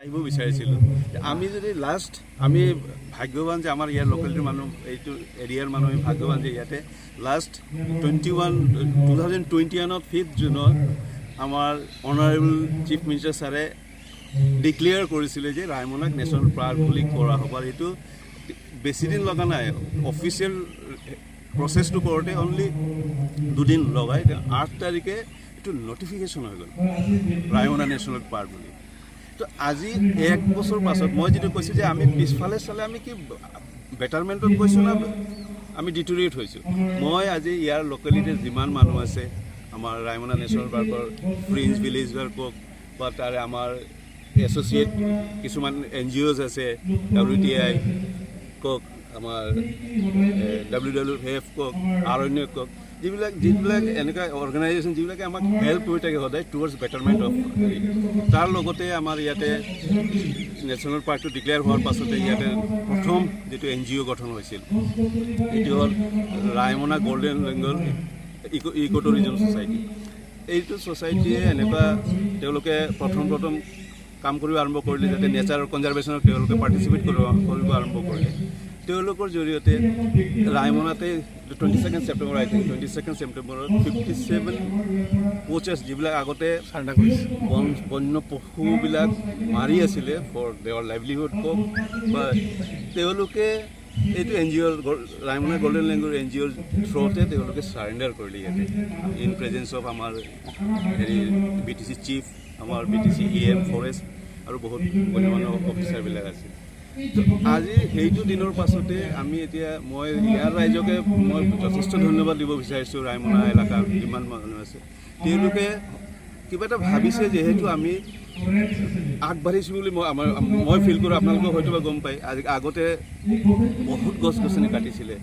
আহিব বিচাৰিছিলোঁ আমি যদি লাষ্ট আমি ভাগ্যৱান যে আমাৰ ইয়াৰ লোকেলিটিৰ মানুহ এইটো এৰিয়াৰ মানুহ আমি ভাগ্যৱান যে ইয়াতে লাষ্ট 2021 5 জুনত আমাৰ অনাৰেবল চিফ মিনিষ্টাৰ ছাৰে ডিক্লেয়াৰ কৰিছিলে যে ৰায়মনাক নেশ্যনেল পাৰ্ক বুলি কৰা হ'ব আৰু এইটো বেছি দিন লগা নাই অফিচিয়েল প্ৰচেছটো কৰোঁতে অনলি দুদিন লগাই 8 তাৰিখে এইটো নটিফিকেশ্যন হৈ গ'ল ৰায়মনা নেশ্যনেল পাৰ্ক বুলি। তো আজি 1 বছৰ পাছত মই যিটো কৈছোঁ যে আমি পিছফালে চালে আমি কি বেটাৰমেণ্টত গৈছোঁ না আমি ডিটৰিয়েট হৈছোঁ। মই আজি ইয়াৰ লোকেলিটিৰ যিমান মানুহ আছে আমাৰ ৰায়মনা নেশ্যনেল পাৰ্কৰ ফ্ৰিঞ্জ ভিলেজৰ কওক বা তাৰে আমাৰ এছ'চিয়েট কিছুমান NGOs আছে WTI কওক আমাৰ WWF কওক আৰণ্যক কওক যিবিলাক এনেকুৱা অৰ্গেনাইজেশ্যন যিবিলাকে আমাক হেল্প কৰি থাকে সদায় টুৱাৰ্ডছ বেটাৰমেণ্ট অফ তাৰ লগতে আমাৰ ইয়াতে নেশ্যনেল পাৰ্কটো ডিক্লেয়াৰ হোৱাৰ পাছতে ইয়াতে প্ৰথম যিটো NGO গঠন হৈছিল এইটো হ'ল Raimona golden Bengal eco tourism society. এইটো ছ'চাইটিয়ে এনেকুৱা তেওঁলোকে প্ৰথম কাম কৰিব আৰম্ভ কৰিলে যাতে নেচাৰ কনজাৰ্ভেশ্যনত তেওঁলোকে পাৰ্টিচিপেট কৰিব আৰম্ভ কৰিলে। তেওঁলোকৰ জৰিয়তে ৰায়মনাতে 22 ছেপ্টেম্বৰ আই থিংক 22 ছেপ্টেম্বৰত 57 পোচেছ যিবিলাক আগতে বন্য পশুবিলাক মাৰি আছিলে ফৰ দেৱাৰ লাইভলিহুড কওক বা তেওঁলোকে এইটো NGO ৰায়মনা গল্ডেন লেংগুৰ NGOৰ থ্ৰুতে তেওঁলোকে চাৰেণ্ডাৰ কৰিলে ইয়াতে ইন প্ৰেজেঞ্চ অফ আমাৰ BTC চিফ আমাৰ BTC EM ফৰেষ্ট আৰু বহুত গণ্যমান্য অফিচাৰবিলাক আছিল। আজি সেইটো দিনৰ পাছতে আমি এতিয়া মই ইয়াৰ ৰাইজকে মই যথেষ্ট ধন্যবাদ দিব বিচাৰিছোঁ ৰায়মনা এলেকাৰ যিমান মানুহ আছে তেওঁলোকে কিবা এটা ভাবিছে যিহেতু আমি আগবাঢ়িছোঁ বুলি মই ফিল কৰোঁ আপোনালোকে হয়তো বা গম পায় আগতে বহুত গছ গছনি কাটিছিলে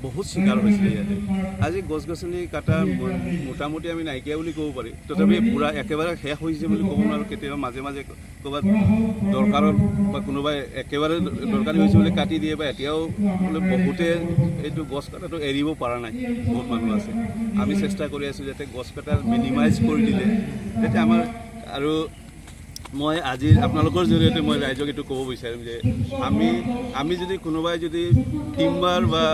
বহুত চিকাৰ হৈছিলে ইয়াতে আজি গছ গছনি কটা মোটামুটি আমি নাইকিয়া বুলি ক'ব পাৰি তথাপি পূৰা একেবাৰে শেষ হৈছে বুলি ক'ব নোৱাৰোঁ কেতিয়াবা মাজে মাজে ক'ৰবাত দৰকাৰত বা কোনোবাই একেবাৰে দৰকাৰী হৈছে বুলি কাটি দিয়ে বা এতিয়াও বোলে বহুতে এইটো গছ কটাটো এৰিব পৰা নাই বহুত মানুহ আছে আমি চেষ্টা কৰি আছোঁ যাতে গছ কটা মিনিমাইজ কৰি দিলে যাতে আমাৰ আৰু মই আজি আপোনালোকৰ জৰিয়তে মই ৰাইজক এইটো ক'ব বিচাৰিম যে আমি যদি কোনোবাই যদি টিম্বাৰ বা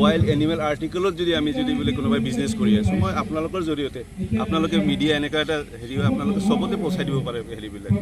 ৱাইল্ড এনিমেল আৰ্টিকেলত যদি আমি যদি বোলে কোনোবাই বিজনেছ কৰি আছোঁ মই আপোনালোকৰ জৰিয়তে আপোনালোকে মিডিয়া এনেকুৱা এটা হেৰি আপোনালোকে চবতে পঠাই দিব পাৰে হেৰিবিলাক।